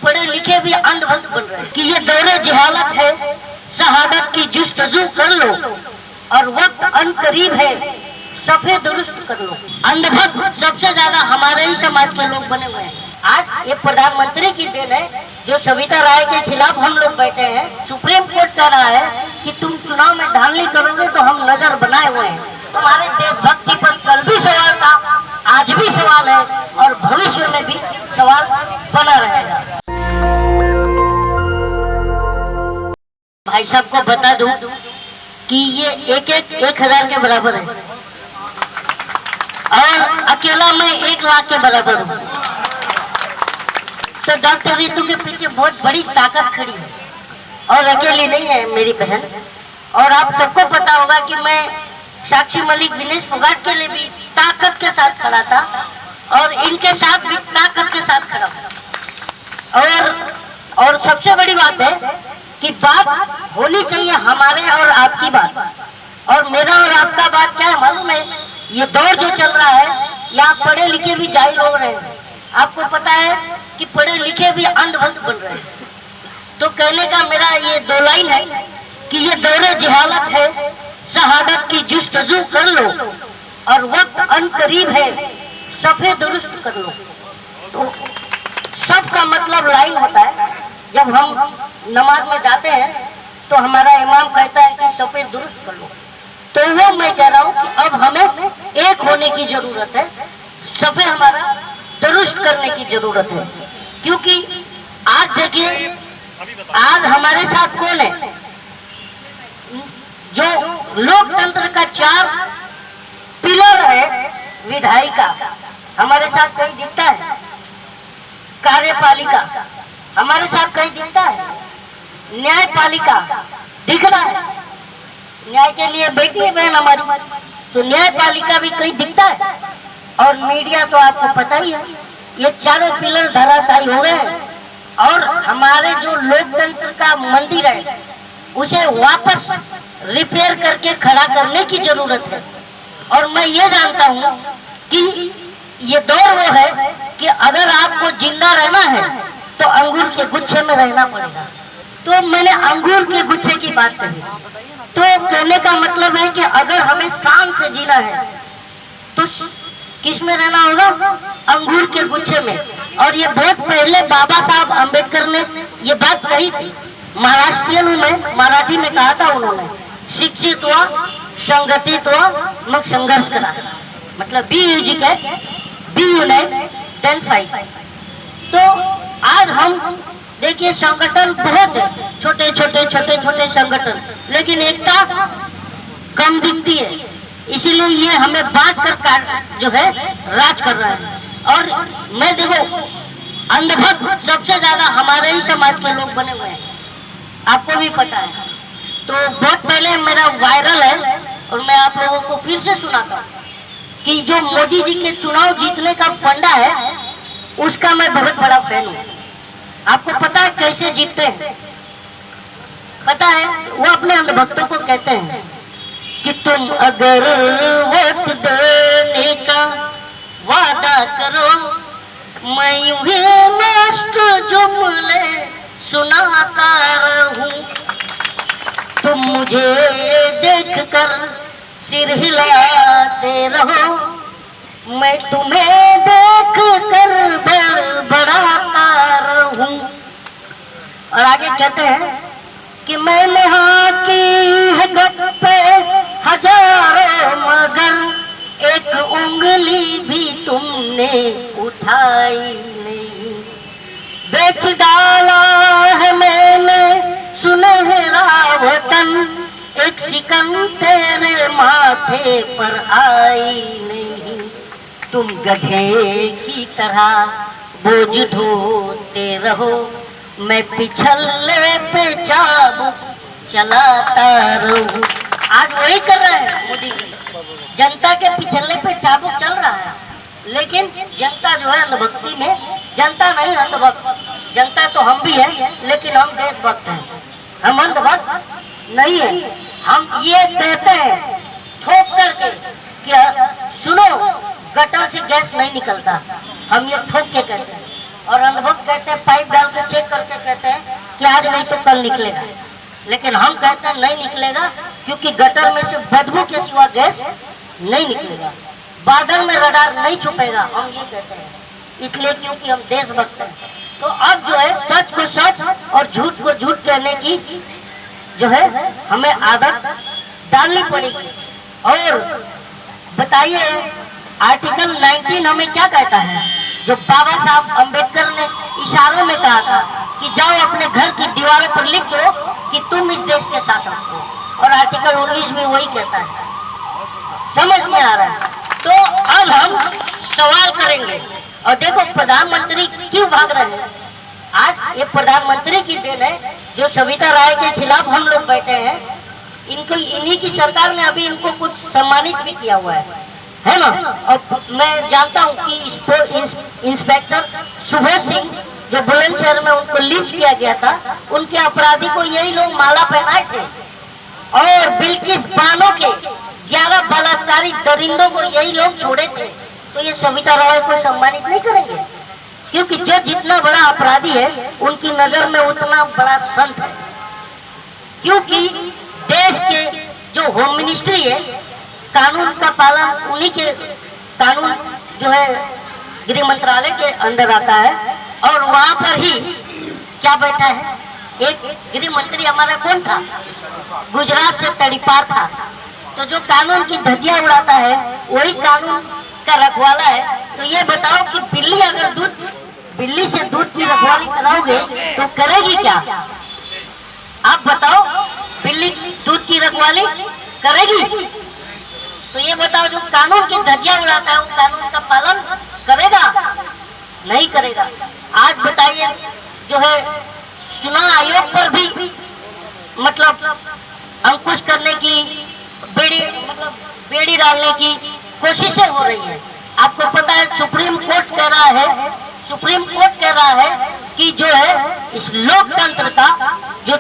पढ़े लिखे भी अंधभक्त बन रहे हैं कि ये दौरे जहालत है, शहादत की जुस्तजू कर लो और वक्त अनकरीब है, सफे दुरुस्त कर लो। अंधभक्त सबसे ज्यादा हमारे ही समाज के लोग बने हुए हैं। आज ये प्रधानमंत्री की देन है जो सविता राय के खिलाफ हम लोग बैठे हैं। सुप्रीम कोर्ट कह रहा है कि तुम चुनाव में धांधली करोगे तो हम नजर बनाए हुए हैं। तुम्हारे देशभक्ति पर कल भी सवाल था, आज भी सवाल है और भविष्य में भी सवाल बना रहेगा। भाई साहब को बता दूं कि ये एक हजार के बराबर है और अकेला मैं 1 लाख के बराबर हूँ। तो डॉक्टर रितु के पीछे बहुत बड़ी ताकत खड़ी है और अकेली नहीं है मेरी बहन। और आप सबको पता होगा कि मैं साक्षी मलिक, विनेश फोगाट के लिए भी ताकत के साथ खड़ा था और इनके साथ भी ताकत के साथ खड़ा था। और सबसे बड़ी बात है कि बात होनी चाहिए हमारे और आपकी बात, और मेरा और आपका बात क्या है मालूम है? ये दौर जो चल रहा है यहाँ पढ़े लिखे भी जाहिल हो रहे हैं। आपको पता है कि पढ़े लिखे भी अंधभक्त बन रहे हैं। तो कहने का मेरा ये 2 लाइन है कि ये दौरे जहालत है, शहादत की जुस्तजू कर लो और वक्त अनकरीब है, सफे दुरुस्त कर लो। तो सब का मतलब लाइन होता है। जब हम नमाज में जाते हैं तो हमारा इमाम कहता है कि सफे दुरुस्त कर लो, तो वो मैं कह रहा हूँ कि अब हमें एक होने की जरूरत है, सफे हमारा दुरुस्त करने की जरूरत है। क्योंकि आज देखिए, आज हमारे साथ कौन है जो लोकतंत्र का 4 पिलर है? विधायिका हमारे साथ कहीं दिखता है? कार्यपालिका हमारे साथ कहीं दिखता है? न्यायपालिका दिख रहा है? न्याय के लिए बैठी है बहन हमारी, तो न्यायपालिका भी कहीं दिखता है? और मीडिया तो आपको पता ही है, ये 4 पिलर धराशायी हो गए हैं। और हमारे जो लोकतंत्र का मंदिर है उसे वापस रिपेयर करके खड़ा करने की जरूरत है। और मैं ये जानता हूँ कि ये दौर वो है कि अगर आपको जिंदा रहना है तो अंगूर के गुच्छे में रहना पड़ेगा। तो मैंने अंगूर के गुच्छे की बात कही, तो कहने का मतलब है कि अगर हमें शान से जीना है तो किस में रहना होगा? अंगूर के गुच्छे में। और ये बहुत पहले बाबा साहब अम्बेडकर ने ये बात कही थी। महाराष्ट्रियन में मराठी में कहा था उन्होंने, शिक्षित हुआ, संगठित हुआ, मग संघर्ष करा। मतलब be educate, be unite, then fight. तो आज हम देखिए संगठन बहुत है, छोटे छोटे संगठन, लेकिन एकता कम दिखती है। इसीलिए ये हमें बांट कर जो है राज कर रहा है। और मैं देखो, अंधभक्त सबसे ज्यादा हमारे ही समाज के लोग बने हुए हैं, आपको भी पता है। तो बहुत पहले मेरा वायरल है और मैं आप लोगों को फिर से सुनाता हूँ कि जो मोदी जी के चुनाव जीतने का फंडा है उसका मैं बहुत बड़ा फैन हूँ। आपको पता है कैसे जीतते हैं? पता है, वो अपने अंधभक्तों को कहते हैं कि तुम अगर वोट देने का वादा करो, मैं यूं ही मस्त जुमले सुनाता रहूं, तुम मुझे देखकर सिर हिलाते रहो, मैं तुम्हें देखकर बड़बड़ाता रहूं। और आगे कहते हैं कि मैंने हाँ की है गप्पे हजारों, मगर एक उंगली भी तुमने उठाई नहीं, बेच डाला है मैंने सुनहरा वतन, एक शिकन तेरे माथे पर आई नहीं, तुम गधे की तरह बोझ ढोते रहो, मैं पिछले पे चाबुक चलाता रहूं। आज वही कर रहे हैं मोदी जी, जनता के पिछले पे चाबुक चल रहा है। लेकिन जनता जो है अंधभक्ति में, जनता नहीं अंधभक्त, जनता तो हम भी है लेकिन हम देशभक्त हैं, हम अंधभक्त नहीं है। हम ये कहते हैं ठोक करके कि सुनो, गटर से गैस नहीं निकलता, हम ये ठोक के कहते हैं और अंधभक्त कहते हैं पाइप डाल के चेक करके कहते हैं कि आज नहीं तो कल निकलेगा, लेकिन हम कहते हैं नहीं निकलेगा, क्योंकि गटर में से बदबू के सिवा गैस नहीं निकलेगा, बादल में रडार नहीं छुपेगा, हम ये कहते हैं, इसलिए क्योंकि हम देशभक्त हैं। तो अब जो है सच को सच और झूठ को झूठ कहने की जो है हमें आदत डालनी पड़ेगी। और बताइए आर्टिकल 19 हमें क्या कहता है, जो बाबा साहब अम्बेडकर ने इशारों में कहा था कि जाओ अपने घर की दीवारों पर लिख दो कि तुम इस देश के शासक हो, और आर्टिकल 19 में वही कहता है। समझ में आ रहा है? तो अब हम सवाल करेंगे, और देखो प्रधानमंत्री क्यों भाग रहे हैं। आज ये प्रधानमंत्री की देन है जो सविता राय के खिलाफ हम लोग बैठे हैं, इनको इन्हीं की सरकार ने अभी इनको कुछ सम्मानित भी किया हुआ है ना। और मैं जानता हूँ कि इंस्पेक्टर सुबोध सिंह जो बुलंदशहर में उनको लिंच किया गया था, उनके अपराधी को यही लोग माला पहनाए थे, और बिल्किस बानो के 11 बलात्कारी दरिंदों को यही लोग छोड़े थे। तो ये सविता राय को सम्मानित नहीं करेंगे, क्योंकि जो जितना बड़ा अपराधी है उनकी नजर में उतना बड़ा संत है। क्योंकि देश के जो होम मिनिस्ट्री है, कानून का पालन उन्हीं के, कानून जो है गृह मंत्रालय के अंदर आता है, और वहां पर ही क्या बैठा है, एक गृह मंत्री हमारा कौन था, गुजरात से तड़ीपार था। तो जो कानून की धज्जियां उड़ाता है वही कानून का रखवाला है। तो ये बताओ कि बिल्ली अगर बिल्ली से दूध की रखवाली कराओगे तो करेगी क्या? आप बताओ, बिल्ली दूध की रखवाली करेगी? तो ये बताओ, जो कानून की धज्जियां उड़ाता है वो कानून का पालन करेगा? नहीं करेगा। आज बताइए जो है चुनाव आयोग पर भी मतलब अंकुश करने की बेड़ी डालने की कोशिशें हो रही है। आपको पता है सुप्रीम कोर्ट कह रहा है कि जो है इस लोकतंत्र का जो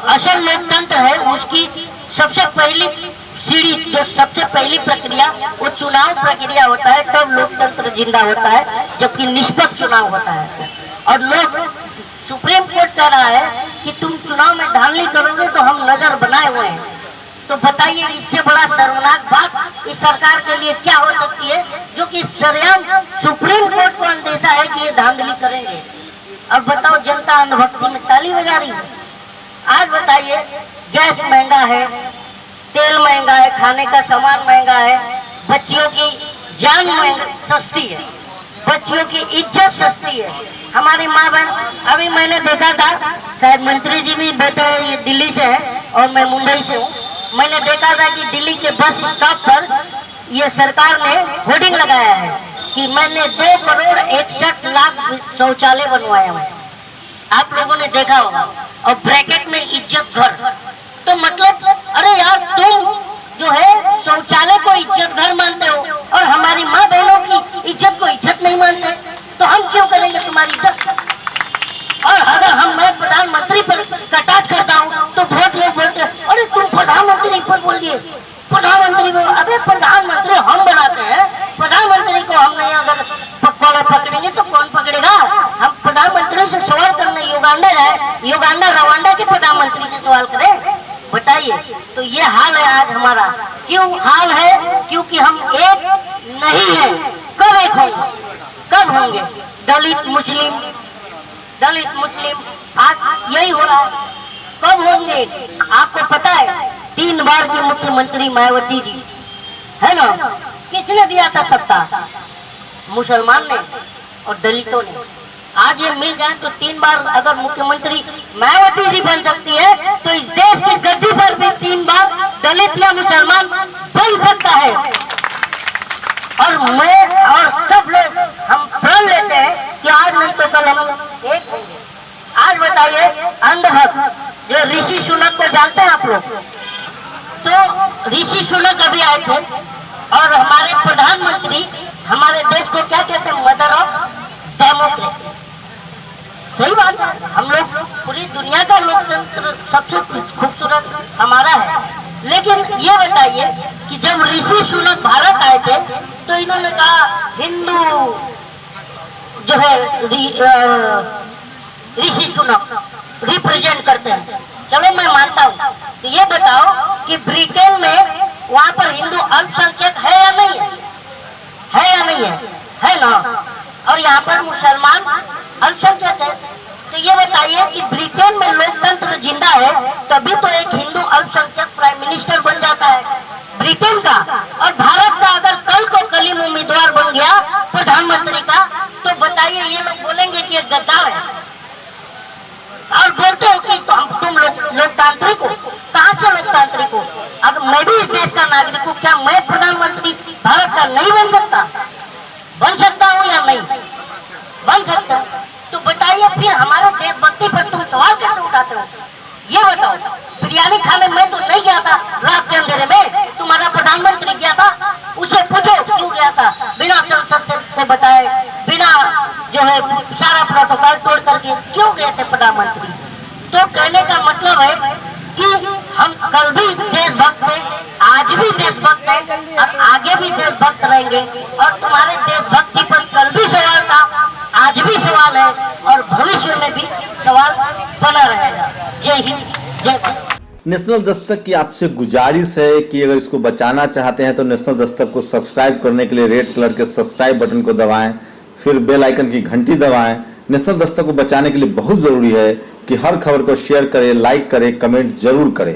असल लोकतंत्र है उसकी सबसे पहली सीढ़ी, जो सबसे पहली प्रक्रिया वो चुनाव प्रक्रिया होता है, तब लोकतंत्र जिंदा होता है, जबकि निष्पक्ष चुनाव होता है। और लोग सुप्रीम कोर्ट कह रहा है कि तुम चुनाव में धांधली करोगे तो हम नजर बनाए हुए हैं। तो बताइए इससे बड़ा शर्मनाक बात इस सरकार के लिए क्या हो सकती है, जो कि सरेआम सुप्रीम कोर्ट को अंदेशा है कि ये धांधली करेंगे। अब बताओ, जनता अंधभक्ति में ताली बजा रही है। आज बताइए गैस महंगा है, तेल महंगा है, खाने का सामान महंगा है, बच्चियों की जान सस्ती है, बच्चियों की इज्जत सस्ती है, हमारी माँ बहन। अभी मैंने देखा था, शायद मंत्री जी भी बेटे ये दिल्ली से है और मैं मुंबई से हूँ, मैंने देखा था कि दिल्ली के बस स्टॉप पर ये सरकार ने होर्डिंग लगाया है कि मैंने 2,61,00,000 शौचालय बनवाया है। आप लोगों ने देखा होगा, और ब्रैकेट में इज्जत घर। तो मतलब अरे यार, तुम जो है शौचालय को इज्जत घर मानते हो और हमारी माँ बहनों की इज्जत को इज्जत नहीं मानते, तो हम क्यों करेंगे तुम्हारी इज्जत? और अगर मैं प्रधानमंत्री पर कटाक्ष करता हूँ तो बहुत लोग बोलते हैं अरे तुम प्रधानमंत्री पर बोल दिए, प्रधानमंत्री को। अबे प्रधानमंत्री हम बनाते हैं, प्रधानमंत्री को हम नहीं अगर पकड़ेंगे तो कौन पकड़ेगा? हम प्रधानमंत्री से सवाल करने युगांडा जाए, युगांडा रवांडा के प्रधानमंत्री से सवाल करें? बताइए। तो ये हाल है आज हमारा। क्यों हाल है? क्योंकि हम एक नहीं है। कब एक होंगे? कब होंगे? दलित मुस्लिम आज यही हो रहा है। कब होंगे? आपको पता है 3 बार की मुख्यमंत्री मायावती जी है ना, किसने दिया था सत्ता? मुसलमान ने और दलितों ने। आज ये मिल जाए तो 3 बार अगर मुख्यमंत्री मायावती जी बन सकती है तो इस देश की गद्दी पर भी 3 बार दलित या मुसलमान बन सकता है। और मैं और सब लोग हम प्रण लेते हैं कि आज नहीं तो कल हम एक होंगे। आज बताइए अंधभक्त जो ऋषि सुनक को जानते हैं आप लोग? तो ऋषि सुनक अभी आए थे और हमारे प्रधानमंत्री हमारे देश को क्या कहते हैं? Mother of democracy. सही बात है, हम लोग पूरी दुनिया का लोकतंत्र सबसे खूबसूरत हमारा है। लेकिन ये बताइए कि जब ऋषि सुनक भारत आए थे तो इन्होंने कहा हिंदू जो है ऋषि सुनक रिप्रेजेंट करते हैं। चलो मैं मानता हूँ, तो ये बताओ कि ब्रिटेन में वहाँ पर हिंदू अल्पसंख्यक है या नहीं है? है या नहीं है? है ना। और यहाँ पर मुसलमान अल्पसंख्यक है। तो ये बताइए कि ब्रिटेन में लोकतंत्र जिंदा है तभी तो एक हिंदू अल्पसंख्यक प्राइम मिनिस्टर बन जाता है ब्रिटेन का। और भारत का अगर कल को कलीम उम्मीदवार बन गया प्रधानमंत्री का, तो बताइए ये लोग बोलेंगे कि एक गद्दार है। और बोलते हो कि तुम लोकतांत्रिक हो। कहाँ से लोकतांत्रिक हो? अगर मैं भी इस देश का नागरिक हूँ, क्या मैं प्रधानमंत्री भारत का नहीं बन सकता? बन सकता हूँ या नहीं बन सकता? तो बताइए फिर हमारे देशभक्ति पर तुम सवाल कैसे उठाते हो? ये बताओ। बिरयानी खाने मैं तो नहीं गया था रात के अंधेरे में, तुम्हारा प्रधानमंत्री गया था, उसे पूछो क्यों गया था, बिना संसद से बताए, बिना जो है सारा प्रोटोकॉल तोड़ करके क्यों गए थे प्रधानमंत्री? तो कहने का मतलब है कि हम कल भी देशभक्त थे, आज भी देशभक्त है और आगे भी देशभक्त रहेंगे। और तुम्हारे देशभक्ति पर कल भी सवाल था, आज भी सवाल है और भविष्य में भी सवाल बना रहेगा। जय हिंद, जय भारत। नेशनल दस्तक की आपसे गुजारिश है कि अगर इसको बचाना चाहते हैं तो नेशनल दस्तक को सब्सक्राइब करने के लिए रेड कलर के सब्सक्राइब बटन को दबाएं, फिर बेल आइकन की घंटी दबाएं। नेशनल दस्तक को बचाने के लिए बहुत जरूरी है कि हर खबर को शेयर करें, लाइक करें, कमेंट जरूर करें।